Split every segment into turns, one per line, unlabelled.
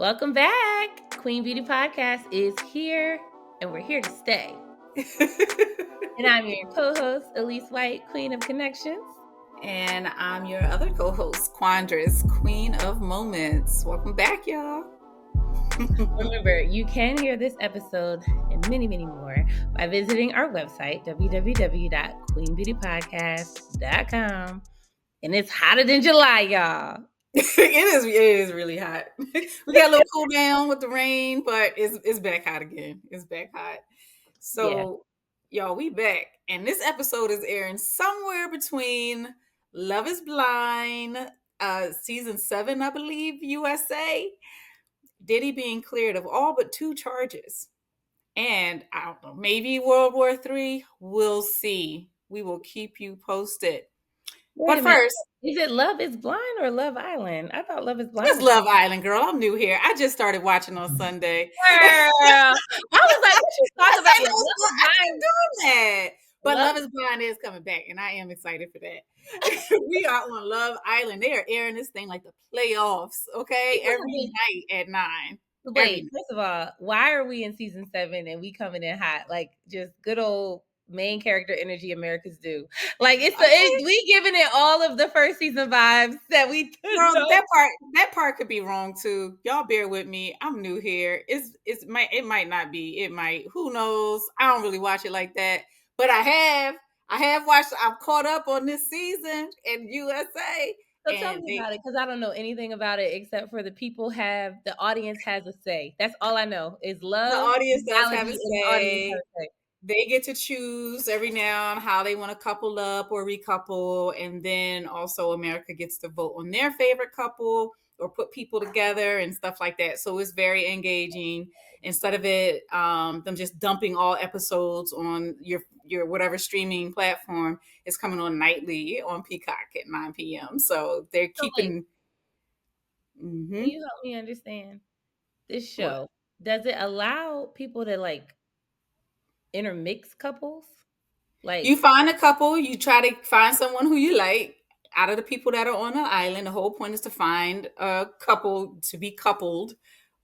Welcome back. Queen Beauty Podcast is here, and we're here to stay. And I'm your co-host, Elise White, Queen of Connections.
And I'm your other co-host, Quandras, Queen of Moments. Welcome back, y'all.
Remember, you can hear this episode and many, many more by visiting our website, www.queenbeautypodcast.com. And it's hotter than July, y'all.
It is really hot. We got a little cool down with the rain, but it's back hot again. It's back hot. So, y'all, we back. And this episode is airing somewhere between Love is Blind, season 7, I believe, USA. Diddy being cleared of all but 2 charges. And I don't know, maybe World War III. We'll see. We will keep you posted. But first,
is it Love is Blind or Love Island? I thought Love is Blind.
Just Love Island, girl. I'm new here. I just started watching on Sunday.
Girl, I was like, what you talk about?
I doing that. But Love is Blind is coming back, and I am excited for that. We are on Love Island. They are airing this thing like the playoffs, okay? Every night at 9.
Wait, first of all, why are we in season 7 and we coming in hot? Like just good old main character energy Americans do. Like we giving it all of the first season vibes that we
Girl, that part could be wrong too. Y'all bear with me. I'm new here. It might not be. It might. Who knows? I don't really watch it like that. But I have watched. I've caught up on this season in USA.
So tell me about it, because I don't know anything about it except for the audience has a say. That's all I know is love.
The audience does have a say. They get to choose every now and how they want to couple up or recouple. And then also America gets to vote on their favorite couple or put people together and stuff like that. So it's very engaging. Instead of it, them just dumping all episodes on your whatever streaming platform, it's coming on nightly on Peacock at 9 p.m. So they're keeping...
Can you help me understand this show? What? Does it allow people to like intermix couples? Like
you find a couple, you try to find someone who you like out of the people that are on the island. The whole point is to find a couple to be coupled,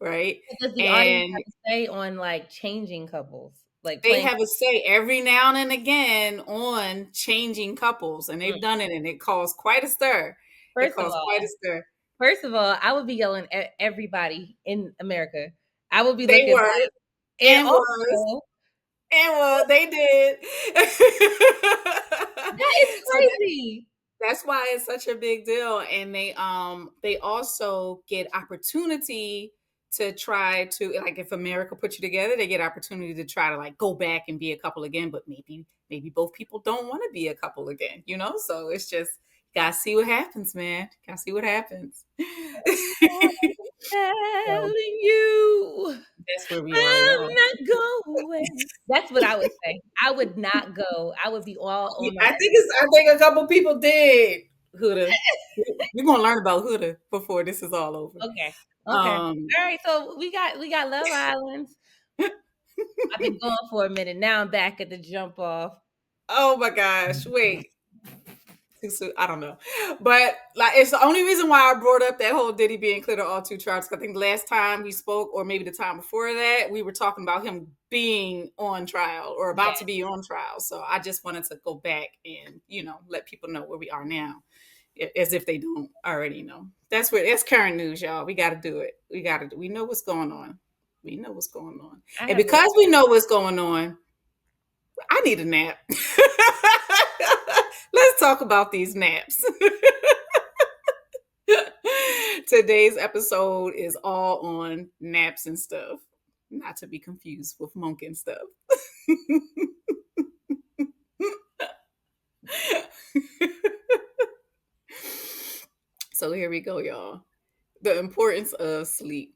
right?
Does the audience have a say on like changing couples? Like
they have a say every now and again on changing couples, and they've done it, and it caused quite a stir. First of
all, I would be yelling at everybody in America. I would be
looking. They
they did. That is crazy.
That's why it's such a big deal. And they also get opportunity to try to, like, if America puts you together, they get opportunity to try to like go back and be a couple again, but maybe both people don't want to be a couple again, you know? So it's just, gotta see what happens, man. Gotta see what happens.
Telling you,
that's where we
are. I'm not going. That's what I would say. I would not go. I would be all on.
I think a couple people did. Huda. We're gonna learn about Huda before this is all over.
Okay. All right. So we got Love Island. I've been going for a minute. Now I'm back at the jump off.
Oh my gosh! Wait. I don't know, but like it's the only reason why I brought up that whole Diddy being cleared of all 2 charges. I think last time we spoke, or maybe the time before that, we were talking about him being on trial or about to be on trial. So I just wanted to go back and let people know where we are now, as if they don't already know. That's current news, y'all. We got to do it. We know what's going on. We know what's going on, and because we know what's going on, I need a nap. Let's talk about these naps. Today's episode is all on naps and stuff. Not to be confused with monk and stuff. So here we go, y'all. The importance of sleep.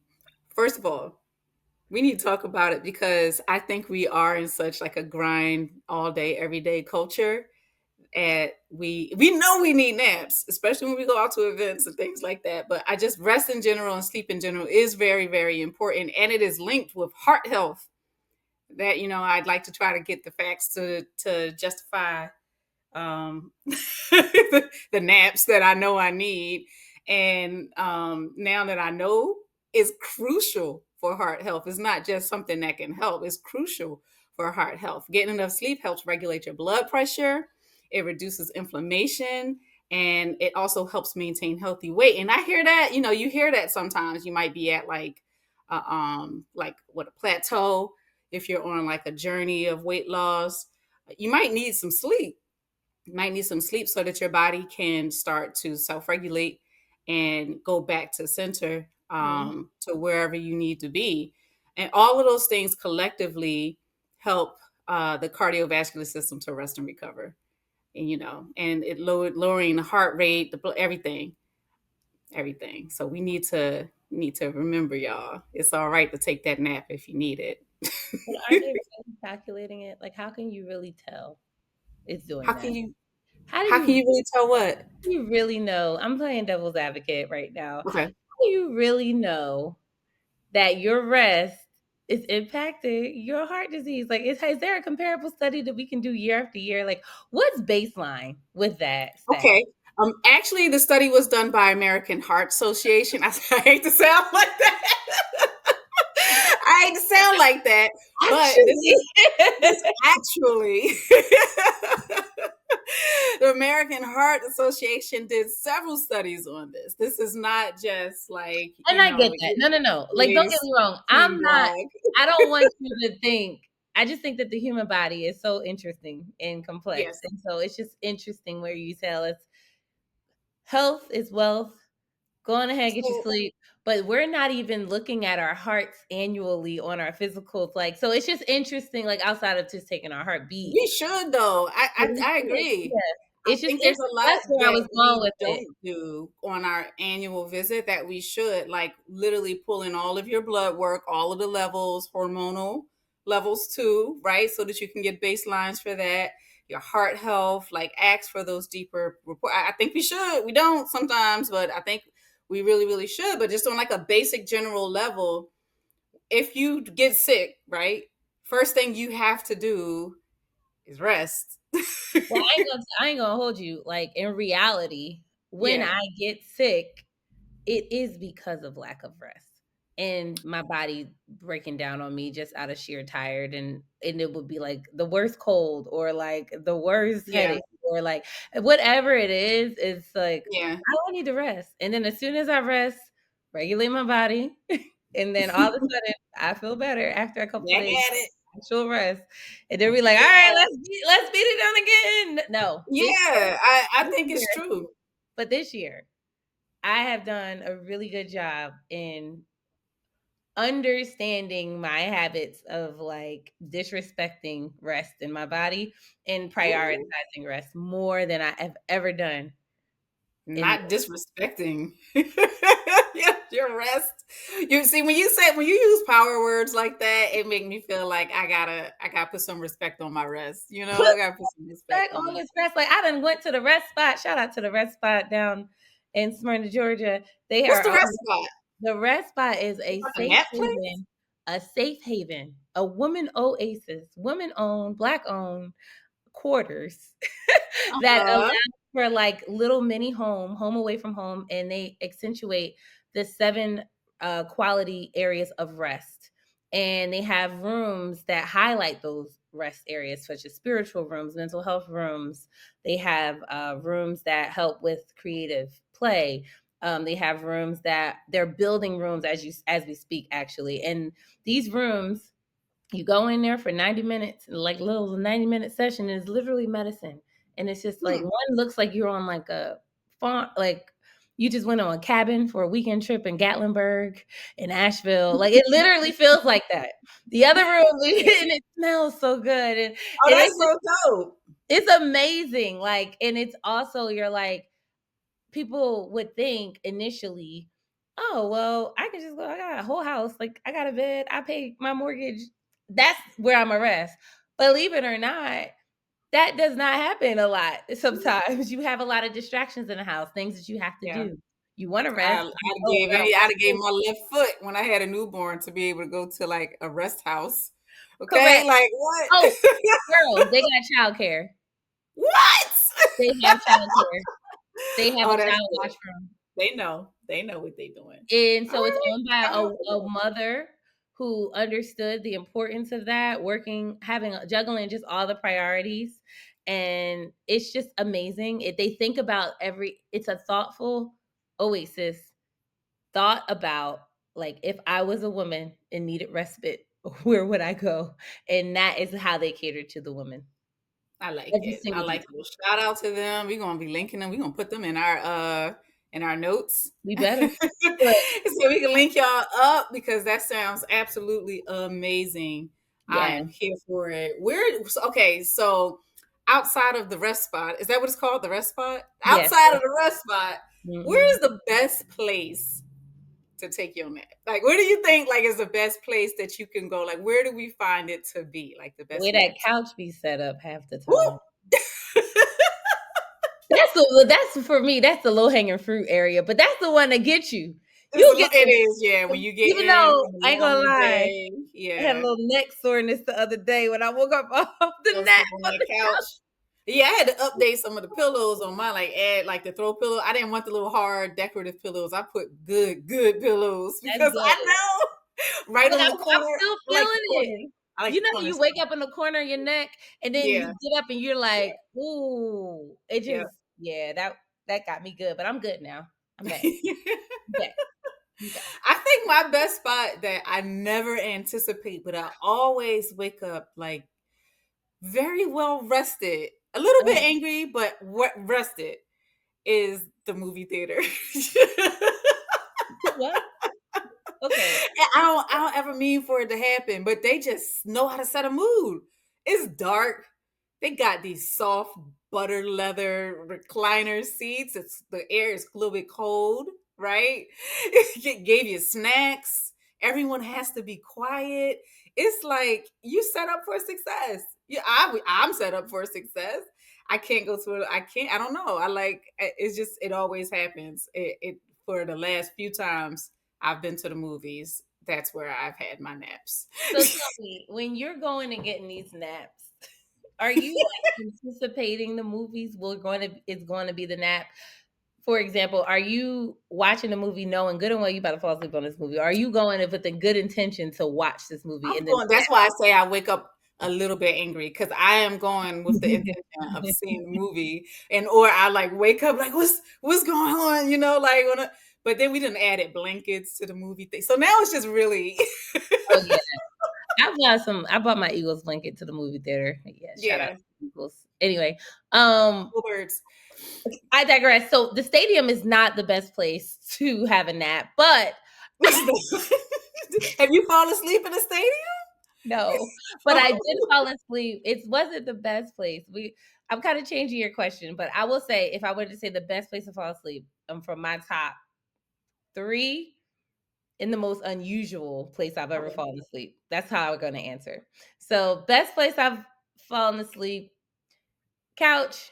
First of all, we need to talk about it because I think we are in such like a grind all day, every day culture. And we know we need naps, especially when we go out to events and things like that. But I just rest in general and sleep in general is very, very important. And it is linked with heart health that, I'd like to try to get the facts to justify the naps that I know I need. And now that I know is crucial for heart health. It's not just something that can help, it's crucial for heart health. Getting enough sleep helps regulate your blood pressure, it reduces inflammation, and it also helps maintain healthy weight. And I hear that, you hear that sometimes you might be at like what, a plateau. If you're on like a journey of weight loss, you might need some sleep. You might need some sleep so that your body can start to self-regulate and go back to center,
Mhm.
to wherever you need to be. And all of those things collectively help the cardiovascular system to rest and recover. And and it lowering the heart rate, everything, everything. So we need to remember, y'all. It's all right to take that nap if you need it.
But are they really calculating it? Like, how can you really tell it's doing
how
that?
can you
How do
how can
you
you really tell what?
you really know? I'm playing devil's advocate right now.
Okay.
How do you really know that your rest is impacting your heart disease? Like, is there a comparable study that we can do year after year? Like, what's baseline with that stat?
Okay. Actually, the study was done by American Heart Association. I hate to sound like that. I hate to sound like that, but
Actually,
this actually, the American Heart Association did several studies on this. This is not just like,
and I get that. No, no, no. Like, don't get
Elise
me wrong.
team
I'm not.
blog.
I don't want you to think. I just think that the human body is so interesting and complex,
Yes.
and so it's just interesting where you tell us health is wealth. Go on ahead, get your
So
sleep. But we're not even looking at our hearts annually on our physicals. Like, so it's just interesting, like outside of just taking our heartbeat.
we should though. I
But
I,
we
I
should,
agree.
yeah.
I
It's just
think there's a
interesting.
lot
That's where I
that
was going
we
with it.
don't do on our annual visit that we should, like literally pull in all of your blood work, all of the levels, hormonal levels too, right? So that you can get baselines for that. Your heart health, like ask for those deeper report. I think we should. We don't sometimes, but I think we really, really should. But just on like a basic general level, if you get sick, right? First thing you have to do is rest.
Well, I ain't gonna hold you. Like in reality, when
Yeah.
I get sick, it is because of lack of rest and my body breaking down on me just out of sheer tired, and it would be like the worst cold or like the worst
Yeah.
headache or like whatever it is, it's like
Yeah.
I need to rest. And then as soon as I rest, regulate my body, and then all of a sudden I feel better after a couple
Back
days
at it.
actual rest. And then we like, all right,
Yeah.
let's beat it down again. No, this
Yeah. I
this
think
year,
it's true.
but this year I have done a really good job in understanding my habits of like disrespecting rest in my body and
Ooh.
prioritizing rest more than I have ever done in
Not disrespecting. Yeah, your rest. You see, when you use power words like that, it make me feel like I gotta put some respect on my rest.
put
I gotta put some
back
respect
on
on it.
this rest. Like I done went to the rest spot. Shout out to the rest spot down in Smyrna, Georgia. They
What's
are
the
all
rest spot?
the rest spot is a
Like a
safe
nap place?
haven, a woman oasis, woman owned, black owned quarters that allow
Uh-huh.
for like little mini home away from home, and they accentuate the seven quality areas of rest. And they have rooms that highlight those rest areas, such as spiritual rooms, mental health rooms. They have rooms that help with creative play. They have rooms that they're building rooms as we speak, actually. And these rooms, you go in there for 90 minutes, like little 90-minute session is literally medicine. And it's just like
Hmm.
one looks like you're on like a farm, like you just went on a cabin for a weekend trip in Gatlinburg in Asheville. Like it literally feels like that. The other room and it smells so good. And
Oh, that's
it's
so dope.
it's amazing. Like, and it's also you're like people would think initially, oh, well, I can just go, I got a whole house, like I got a bed, I pay my mortgage. That's where I'm a rest. Believe it or not, that does not happen a lot. Sometimes you have a lot of distractions in the house, things that you have to
Yeah.
do. You want to rest. Oh, I gotta
I'd
wash
have gave
this.
my left foot when I had a newborn to be able to go to like a rest house. Okay,
Correct.
like what?
Oh, girl, they got childcare.
What?
They have childcare. They have
Oh,
a
that's
child
good.
washroom.
They know. They know what they're doing.
And
All
so it's
right.
owned by
Shout out to
a
them.
mother who understood the importance of that, working, having, juggling just all the priorities. And it's just amazing. They think about it's a thoughtful oasis thought about, like, if I was a woman and needed respite, where would I go? And that is how they cater to the women.
I like
Every
it. I
single
like it.
detail.
Well, shout out to them. We're gonna be linking them. We're gonna put them in our notes.
We
So
better. But
we can link y'all up because that sounds absolutely amazing. I
yeah,
am here for it. Okay, so outside of the rest spot, is that what it's called? The rest spot?
yes.
Outside of the rest spot, where
Hmm.
is the best place to take your nap? Like, where do you think like is the best place that you can go? Like, where do we find it to be? Like the
The
best
way that
nap spot?
couch be set up half the
Woo!
time. That's for me, that's the low-hanging fruit area, but that's the one that gets you. You get
It
the
is, yeah. When you get
even
in
though
from a
I ain't gonna
long
lie,
day,
I had a
yeah.
little neck soreness the other day when I woke up off
Go
the nap
sleep on
on
that
the
couch.
couch.
Yeah, I had to update some of the pillows on my like add like the throw pillow. I didn't want the little hard decorative pillows. I put good pillows
That's
because I
good.
know right
But
on the
I'm
corner.
still
I like the
feeling it.
corner. I like
You
the
know how
corner
you wake
stuff.
up in the corner of your neck and then
Yeah,
you get up and you're
yeah,
like, "Ooh," it
yeah.
just yeah, that got me good, but I'm good now. I'm back. I'm back. I'm back.
I think my best spot that I never anticipate, but I always wake up like very well rested, a little bit
Uh-huh.
angry, but what rested is the movie theater.
What? Okay.
I don't ever mean for it to happen, but they just know how to set a mood. It's dark. They got these soft butter leather recliner seats. It's the air is a little bit cold, right? It gave you snacks. Everyone has to be quiet. It's like you set up for success. Yeah, I'm set up for success. I can't go to it. I can't. I don't know. I like. It's just. It always happens. It for the last few times I've been to the movies. That's where I've had my naps.
So tell me, when you're going and getting these naps, are you like anticipating the movies will going to is going to be the nap? For example, are you watching a movie knowing good and well you about to fall asleep on this movie? Or are you going with a good intention to watch this movie
I'm
and then
going. That's why I say I wake up a little bit angry because I am going with the intention of seeing the movie, and or I like wake up like what's going on, like but then we didn't added blankets to the movie thing, so now it's just really
oh yeah. I bought my Eagles blanket to the movie theater. Yeah, shout out
yeah.
to the Eagles. Anyway, um,
Cool birds.
I digress. So the stadium is not the best place to have a nap, but
Have you fallen asleep in the stadium?
no. But I did fall asleep. It wasn't the best place. I'm kind of changing your question, but I will say if I were to say the best place to fall asleep, from my top three in the most unusual place I've ever
Okay.
fallen asleep. That's how I'm going to answer. So, best place I've fallen asleep, couch.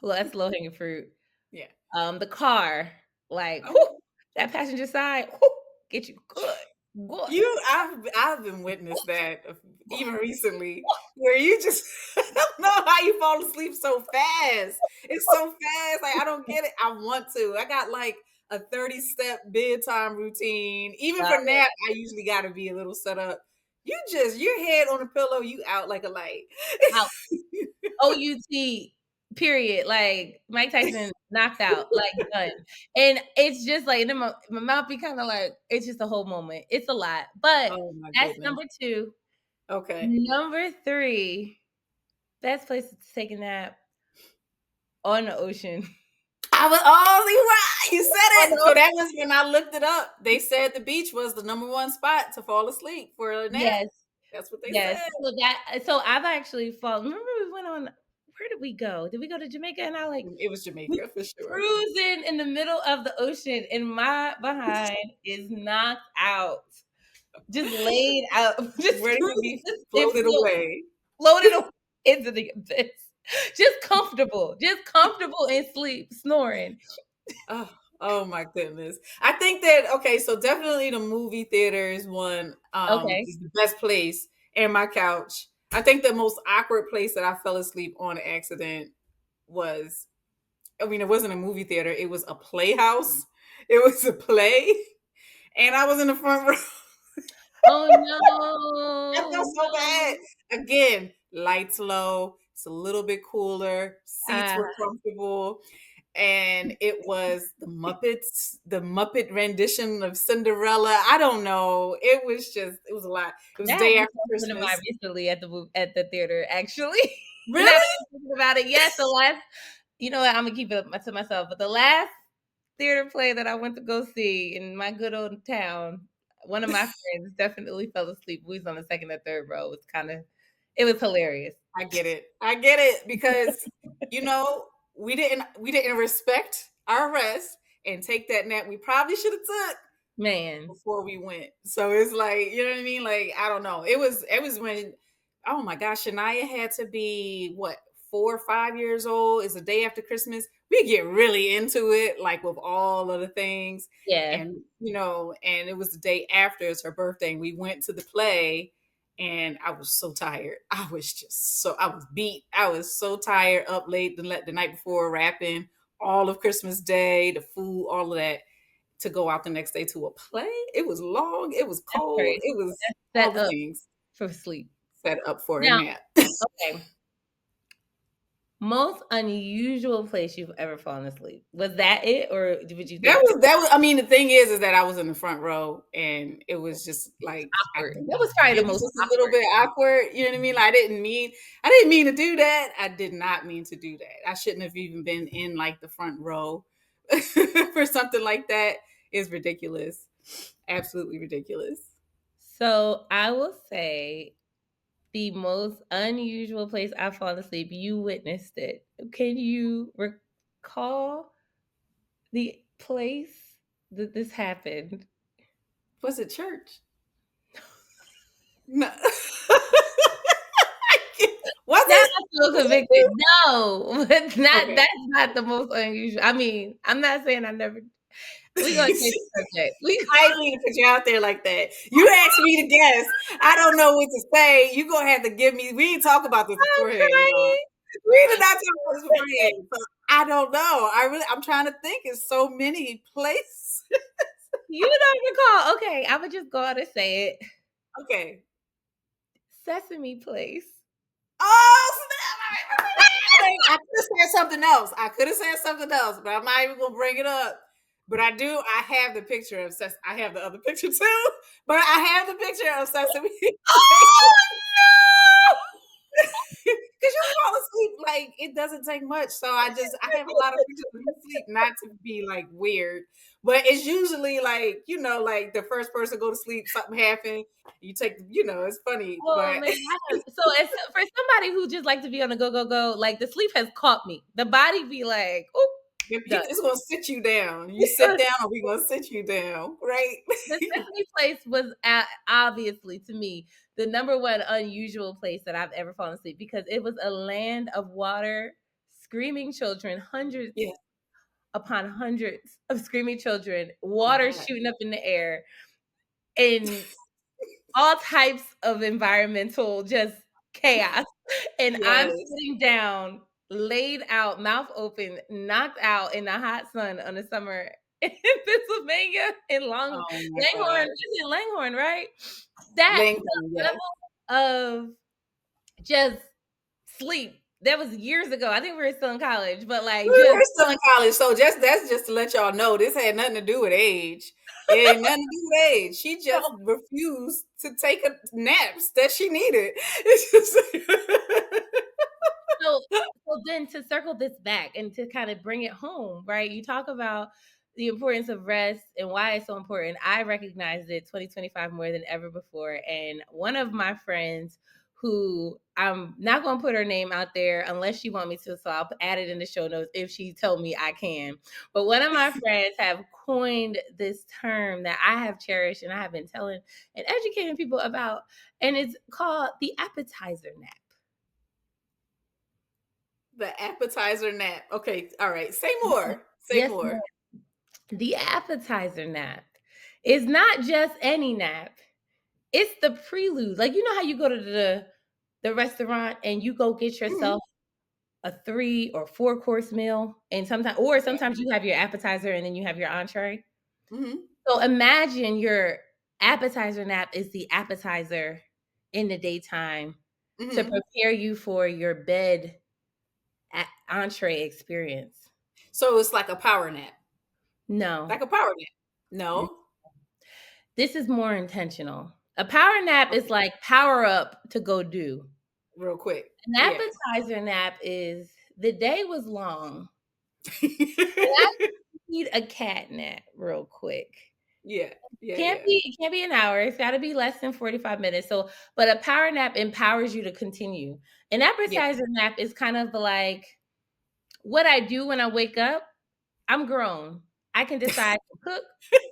Well, that's low hanging fruit.
Yeah.
The car, like,
Okay.
whew, that passenger side, whew, get you good, good.
I've been witness that even recently, where you just I don't know how you fall asleep so fast. It's so fast, like I don't get it. I want to. I got like a 30-step bedtime routine. Even
Love
for nap, I usually got to be a little set up. You just your head on the pillow, you out like a light.
out. OUT, period. Like Mike Tyson knocked out, like done. And it's just like then my mouth be kind of like it's just a whole moment. It's a lot, but
Oh my
that's
goodness.
number two.
Okay.
Number three, best place to take a nap on the ocean.
I was oh, you right. You
On
said
the
it. So
ocean.
that was when I looked it up. They said the beach was the number one spot to fall asleep for a nap.
Yes,
That's what they
yes.
said.
So I've actually fallen. Remember we went on. Where did we go? Did we go to Jamaica? And I like
It was
we
Jamaica for sure.
cruising in the middle of the ocean, and my behind is knocked out, just laid out, just
Ready to
cruising,
be
and
floated away.
floated away into the abyss. Just comfortable in sleep, snoring.
Oh, oh my goodness. I think that okay, so definitely the movie theater is one
Okay.
is the best place and my couch. I think the most awkward place that I fell asleep on accident was I mean it wasn't a movie theater, it was a playhouse. It was a play, and I was in the front row.
Oh
I
no,
felt so bad.
no.
Again, lights low. It's a little bit cooler. Seats
Uh,
were comfortable. And it was the Muppet rendition of Cinderella. I don't know. It was a lot. It was the
that
day
happened
after
to a friend of mine
Christmas.
recently at the theater. Actually, now that
Really?
I'm thinking about it, yes, the last. You know what? I'm gonna keep it to myself. But the last theater play that I went to go see in my good old town, one of my friends definitely fell asleep. We was on the second or third row. It was hilarious.
I get it. I get it because you know we didn't respect our rest and take that nap we probably should have took
Man,
before we went. So it's like, you know what I mean? Like, I don't know. It was when, oh my gosh, Shania had to be what, 4 or 5 years old. It's the day after Christmas. We get really into it, like with all of the things.
yeah,
And and it was the day after it's her birthday. And we went to the play and I was so tired. I was beat. I was so tired, up late the night before, rapping all of Christmas Day, the food, all of that, to go out the next day to a play. It was long, it was
that's
cold,
crazy.
it was
That's
all
set
the
up
things
for sleep.
set up for a
Now,
nap.
okay. Most unusual place you've ever fallen asleep. Was that it, or would you
That
think
was that was I mean, the thing is that I was in the front row and it was just like I
awkward?
think
That was probably the
it was
most
just a little
awkward.
bit awkward. You know what I mean? Like, I didn't mean to do that. I did not mean to do that. I shouldn't have even been in like the front row for something like that. Is ridiculous. Absolutely ridiculous.
So I will say the most unusual place I've fallen asleep. You witnessed it. Can you recall the place that this happened?
Was it church? No. Was
Now
it?
I feel
Was it
convicted.
you?
No, but not
Okay.
that's not the most unusual. I mean, I'm not saying I never. We gonna change the subject. We
I didn't mean to put you out there like that. You asked me to guess. I don't know what to say. You gonna have to give me. We didn't talk about this
I'm
beforehand, y'all.
crying.
We did not talk about this beforehand. So I don't know. I'm trying to think. It's so many places.
You don't recall? Okay, I would just go out and say it.
Okay.
Sesame Place.
Oh snap! I could have said something else. I could have said something else, but I'm not even gonna bring it up. But I do. I have the picture of Sesame. I have the other picture too. But I have the picture of Sesame.
Oh no!
Because you fall asleep like it doesn't take much. So I have a lot of pictures of me sleep, not to be like weird, but it's usually like, like the first person go to sleep, something happened, you take, it's funny,
Oh
but
man, so as for somebody who just like to be on the go go go, like the sleep has caught me. The body be like, oh, done.
it's gonna sit you down. You sit down, or we gonna sit you down, right?
The Sesame Place was obviously to me the number one unusual place that I've ever fallen asleep because it was a land of water, screaming children, hundreds
Yeah.
upon hundreds of screaming children,
Oh my
water
God.
shooting up in the air, and all types of environmental just chaos. And I'm
Yes.
sitting down, laid out, mouth open, knocked out in the hot sun on the summer in Pennsylvania in
Oh my
Langhorne.
God.
Is it Langhorne, right? That
Lincoln, yes.
level of just sleep. That was years ago. I think we were still in college, but
We
like just
were still in college, so that's just to let y'all know this had nothing to do with age. It ain't nothing to do with age. She just refused to take a naps that she needed. It's just
so so then to circle this back and to kind of bring it home, right? You talk about the importance of rest and why it's so important. I recognized it 2025 more than ever before. And one of my friends who I'm not going to put her name out there unless she want me to, so I'll add it in the show notes if she told me I can. But one of my friends have coined this term that I have cherished and I have been telling and educating people about, and it's called the appetizer nap.
the appetizer nap. Okay, all right. Say more. Say
Yes,
more.
the appetizer nap is not just any nap. It's the prelude. Like, you know how you go to the restaurant and you go get
Mhm.
yourself a 3 or 4 course meal, and sometimes
Yeah.
you have your appetizer and then you have your entree.
Mm-hmm.
So imagine your appetizer nap is the appetizer in the daytime to
Mm-hmm.
prepare you for your bed entree experience.
So it's like a power nap.
No,
Like a power nap. No.
this is more intentional. A power nap is
Okay.
like power up to go do.
Real quick.
An
Yeah.
appetizer nap is the day was long, and I need a cat nap real quick.
Yeah. Yeah.
Can't
Yeah.
be it can't be an hour. It's got to be less than 45 minutes. So, but a power nap empowers you to continue. An
Yeah.
appetizer nap is kind of like what I do when I wake up. I'm grown. I can decide to cook.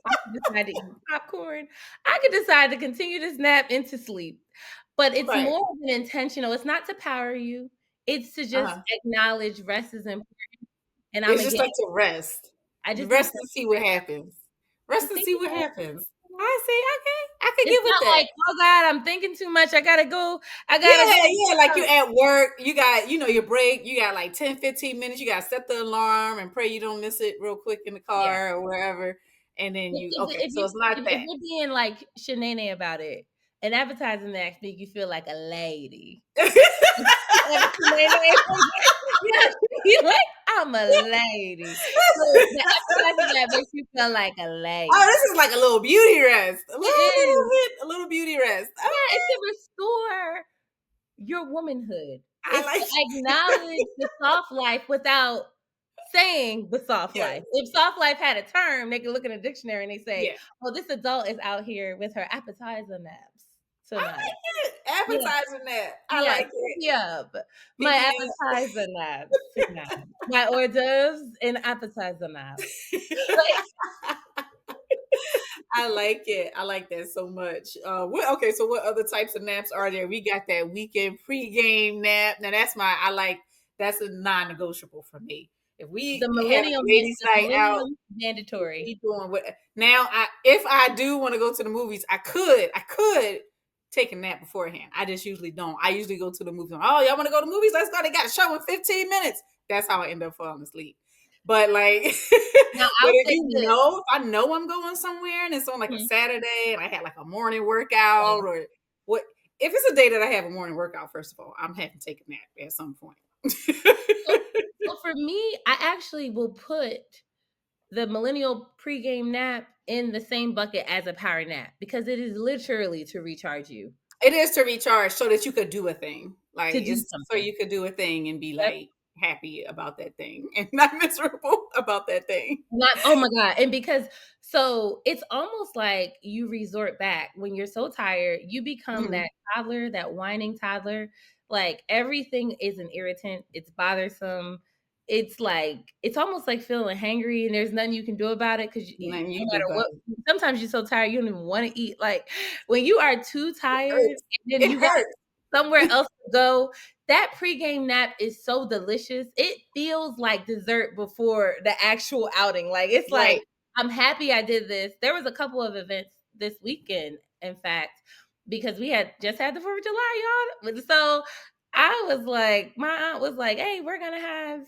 I can decide to eat popcorn. I can decide to continue this nap into sleep. But it's
Right.
more of an intentional. It's not to power you. It's to just
Uh-huh.
acknowledge rest is important. And I'm
It's just
again.
like to rest.
I just need
Rest and
something
see what
right
happens.
now.
Rest and
Think
see what
about
happens.
it.
I see. Okay. I can
It's
get with
not
that.
like, "Oh god, I'm thinking too much. I gotta go. I gotta
Yeah,
go
yeah. Like you
work."
at work, you got, your break, you got like 10, 15 minutes. You got to set the alarm and pray you don't miss it real quick in the
Yeah.
car or wherever. And then okay.
If
So it's not
if
that.
you're being, like, Shanaynay about it, an advertising act make you feel like a lady. Shanaynay yeah, you like, "I'm a lady." So, the advertising act makes you feel like a
Oh,
lady.
this is like a little beauty rest. A
It
little
is.
bit, a little beauty rest.
Yeah, it's
Okay.
to restore your womanhood.
I
It's to
like
acknowledge the soft life without saying the soft
yeah.
life. If soft life had a term, they could look in a dictionary and they say,
Yeah.
"Oh, this adult is out here with her appetizer naps
I
tonight."
like it.
Yeah,
Appetizer nap. I
yeah,
like
pick
it.
me up. My
Pick me up.
appetizer naps tonight. My hors d'oeuvres and appetizer naps. Like,
I like it. I like that so much. Okay, so what other types of naps are there? We got that weekend pregame nap. Now that's a non-negotiable for me. If we have a ladies'
the
night out,
millennium mandatory.
we doing what now if I do want to go to the movies, I could take a nap beforehand. I just usually don't. I usually go to the movies. Oh, y'all want to go to the movies? Let's go. They got a show in 15 minutes. That's how I end up falling asleep. But like,
Now
but
I'll
if
say this.
if I know I'm going somewhere and it's on like a
Mhm.
Saturday and I had like a morning workout or what, if it's a day that I have a morning workout, first of all, I'm having to take a nap at some point.
So, so for me, I actually will put the millennial pregame nap in the same bucket as a power nap because it is literally to recharge you
It is to recharge so that you could do a thing. Like
to do
it's so
something.
you could do a thing and be
Yep.
like happy about that thing and not miserable about that thing.
Not oh my god, and because so it's almost like you resort back when you're so tired, you become
Mhm.
that toddler, that whining toddler. Like everything is an irritant, it's bothersome. It's like it's almost like feeling hangry and there's nothing you can do about it because
Nothing you
no
can do
matter
about
what,
it.
sometimes you're so tired you don't even want to eat. Like when you are too
It
tired
hurts.
and then
It
you got
hurts.
somewhere else to go. That pregame nap is so delicious. It feels like dessert before the actual outing. Like it's like
Right.
I'm happy I did this. There was a couple of events this weekend, in fact, because we had just had the 4th of July, y'all. So I was like, my aunt was like, "Hey, we're gonna have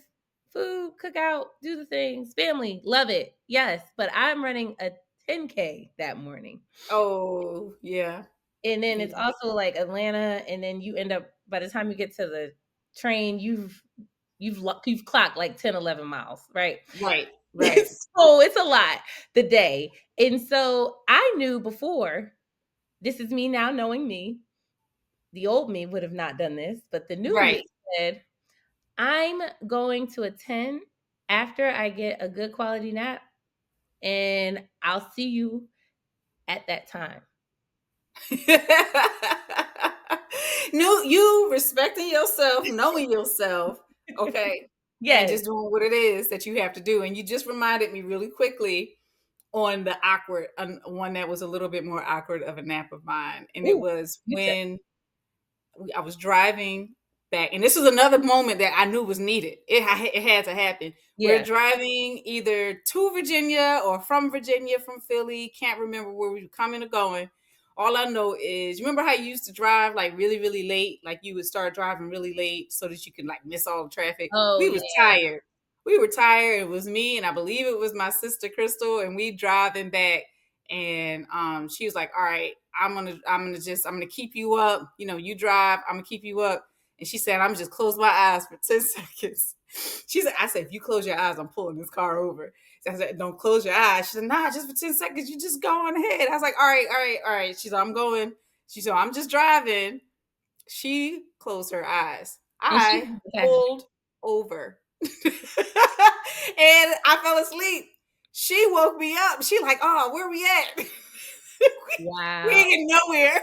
food, cook out, do the things, family, love it, yes." But I'm running a 10K that morning.
Oh, yeah.
And then it's
Yeah.
also like Atlanta, and then you end up by the time you get to the train, you've clocked like 10, 11 miles, right?
Right. Right.
So it's a lot the day. And so I knew before, this is me now knowing me. The old me would have not done this, but the new me
Right.
said, I'm going to attend after I get a good quality nap, and I'll see you at that time.
No, you respecting yourself, knowing yourself, okay, and
Yes.
just doing what it is that you have to do. And you just reminded me really quickly on the awkward one that was a little bit more awkward of a nap of mine, and it
Ooh,
was
you said
when I was driving back, and this is another moment that I knew was needed. It had to happen. We're
yeah.
driving either to Virginia or from Virginia, from Philly. Can't remember where we were coming or going. All I know is, you remember how you used to drive like really, really late? Like you would start driving really late so that you could like miss all the traffic.
Oh
We was
yeah.
tired. we were tired. It was me, and I believe it was my sister Crystal, and we driving back. And she was like, "All right, I'm gonna keep you up. You know, you drive. I'm gonna keep you up." And she said, "I'm just close my eyes for 10 seconds." She said, "I said, if you close your eyes, I'm pulling this car over." So I said, "Don't close your eyes." She said, "Nah, just for 10 seconds. You just go on ahead." I was like, "All right, all right, all right." She said, "I'm going." She said, "I'm just driving." She closed her eyes.
And she
I
was the passenger.
pulled over. And I fell asleep. She woke me up. She like, "Oh, where we at?" We
Wow.
ain't getting nowhere.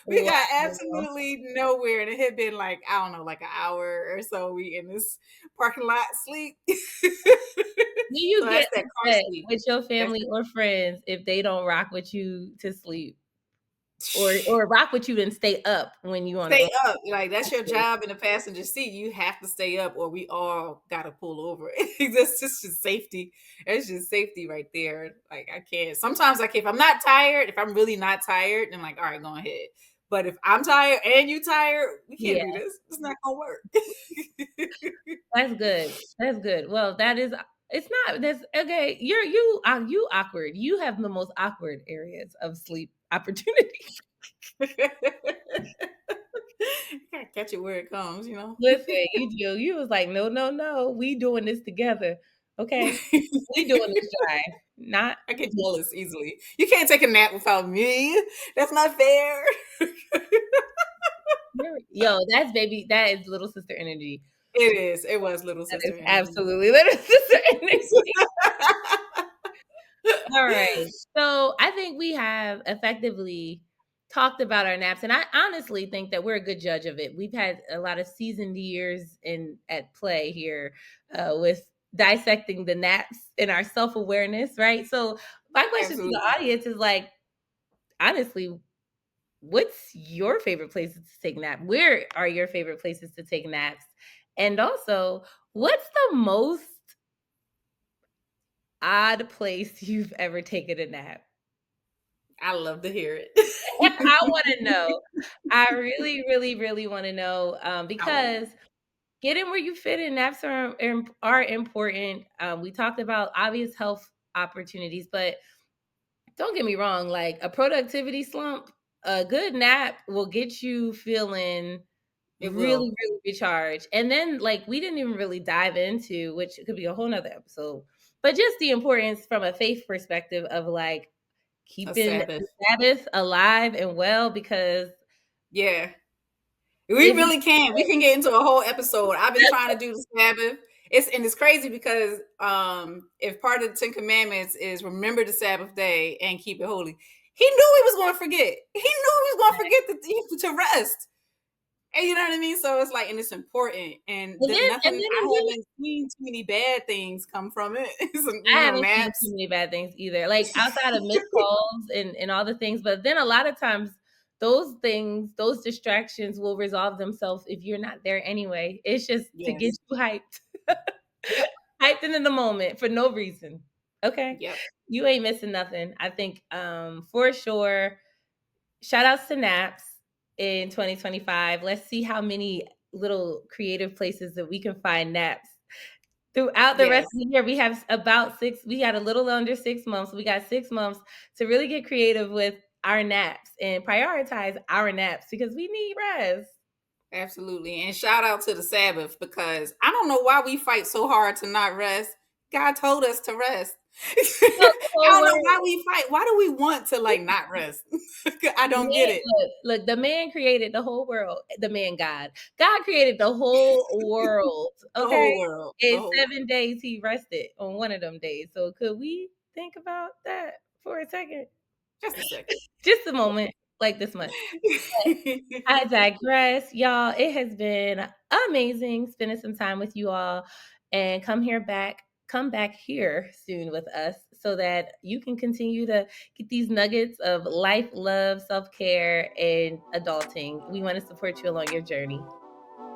We got
Wow.
absolutely nowhere. And it had been like, I don't know, like an hour or so. We in this parking lot sleep.
Do you
So
get
that's that car
upset
sleep.
with your
That's
family or friends if they don't rock with you to sleep? Or rock with you and stay up when you on
Stay
the
up. Like that's your job in the passenger seat. You have to stay up or we all gotta pull over. That's just safety. It's just safety right there. Like I can't. Sometimes like if I'm not tired, if I'm really not tired, then like, all right, go ahead. But if I'm tired and you tired, we can't
Yeah,
do this. It's not gonna work.
that's good. That's good. Well, that is it's not that's okay. You awkward. You have the most awkward areas of sleep opportunity.
Gotta catch it where it comes, you know.
Listen, you do. You was like, no, no, no. We doing this together. Okay. We doing this drive. Not
I get jealous easily. You can't take a nap without me. That's not fair.
yo, that's baby. That is little sister energy.
It is. It was little
That
sister
is
energy.
absolutely little sister energy. All right. So I think we have effectively talked about our naps, and I honestly think that we're a good judge of it. We've had a lot of seasoned years in at play here with dissecting the naps and our self awareness, right? So my question to the
Absolutely.
audience is like, honestly, what's your favorite places to take nap? Where are your favorite places to take naps? And also, what's the most odd place you've ever taken a nap?
I love to hear it.
I want to know. I really, really, really want to know
I want to
because getting where you fit in naps are important. We talked about obvious health opportunities, but don't get me wrong. Like a productivity slump, a good nap will get you feeling
it
really,
will
really recharged. And then, like, we didn't even really dive into, which could be a whole nother episode, but just the importance from a faith perspective of like
a
keeping
Sabbath.
the Sabbath alive and well because
Yeah. We
if you
really can. We can get into a whole episode. I've been trying to do the Sabbath. It's crazy because if part of the Ten Commandments is remember the Sabbath day and keep it holy, he knew he was going to forget. He knew he was going to forget to rest. And you know what I mean? So it's like, and it's important. And
and then
nothing,
it
I
really
haven't seen too many bad things come from it.
I
You know,
haven't seen too
naps.
many bad things either. Like outside of missed calls and all the things, but then a lot of times those things, those distractions will resolve themselves if you're not there anyway. It's just to get
Yes.
you hyped.
Yep.
Hyped in the moment for no reason. Okay.
Yep.
You ain't missing nothing. I think for sure. Shout outs to Naps in 2025. Let's see how many little creative places that we can find naps throughout the rest
Yes.
of the year. We have about we got a little under 6 months. We got 6 months to really get creative with our naps and prioritize our naps because we need rest.
Absolutely. And shout out to the Sabbath because I don't know why we fight so hard to not rest. God told us to rest.
So
I
the whole
don't know
word
why we fight. Why do we want to like not rest? I
The
don't get
man,
it.
look, the man created the whole world. The man, God. God created the whole world.
The
Okay.
whole world. The
In
whole world.
7 days, he rested on one of them days. So could we think about that for a second?
Just a second.
Just a moment, like this much. I digress, y'all. It has been amazing spending some time with you all, and come back here soon with us so that you can continue to get these nuggets of life, love, self-care, and adulting. We want to support you along your journey.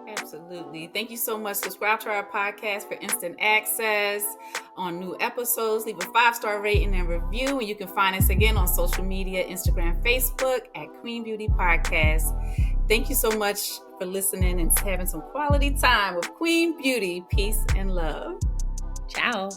Absolutely. Thank you so much. Subscribe to our podcast for instant access on new episodes. Leave a 5-star rating and review. And you can find us again on social media, Instagram, Facebook at Queen Beauty Podcast. Thank you so much for listening and having some quality time with Queen Beauty. Peace and love.
Ciao.